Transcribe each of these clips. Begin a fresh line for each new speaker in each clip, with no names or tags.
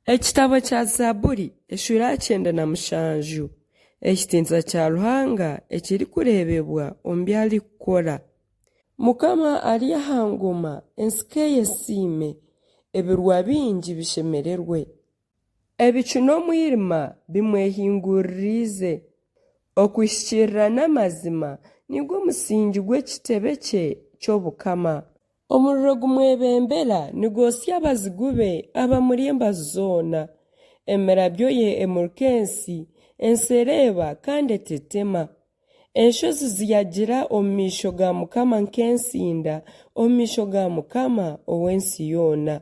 Ekitabo kya Zaaburi eshura 97 ekitinza kya Ruhanga ekiri kureebebwa omu byali kukora. Mukama ari aha ngoma, ensika esiime, ebirwa bingi bishemererwe. Ebicu n'omwirima bimwehinguririze. Okwishikirira n'amazima nigwo musingi gw'ekitebe kye ky'obukama. Omuriro gumwebembera nigwosya abazigu be abamuri embazu zoona. Emirabyo ye emuruka ensi ereeba kandi etetema. Enshozi ziyagira omu maisho ga Mukama nk'ensinda omu maisho ga Mukama ow'ensi yoona.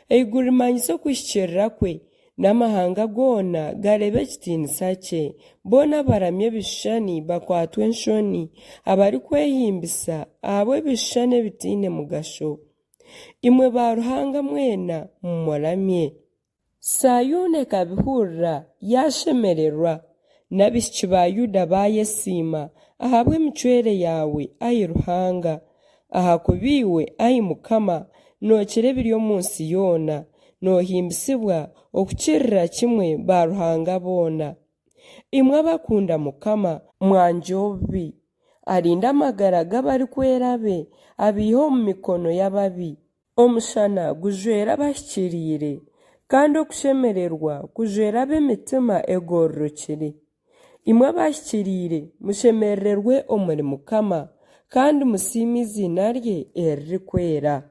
Eiguru rimanyisa okwishikirira kwe, n'amahanga goona gareeba ekitiinisa kye. Boona baramya ebishushani bakwatwe enshoni, abarikwehimbisa ahabw'ebishushani ebitiine mugasho. Imwe ba Ruhanga mwena mumuramye. Sayuuni ekabihurira yashemererwa, n'abaishiki ba Yuda bayesiima ahabw'emicwere yawe, ayi Ruhanga. Ahakuba iwe, ayi Mukama, nookira ebiri omu nsi yoona, noohimbisibwa okukirira kimwe ba Ruhanga boona. Imwe abakunda Mukama mwangye obubi, arinda amagara g'abarikwera be, abiiha omu mikono y'ababi. Omushana gujwera abahikiriire, kandi okushemererwa kujwera ab'emitima egororokire. Imwe abahikiriire mushemererwe omuri Mukama, kandi musiime izina rye eririkwera.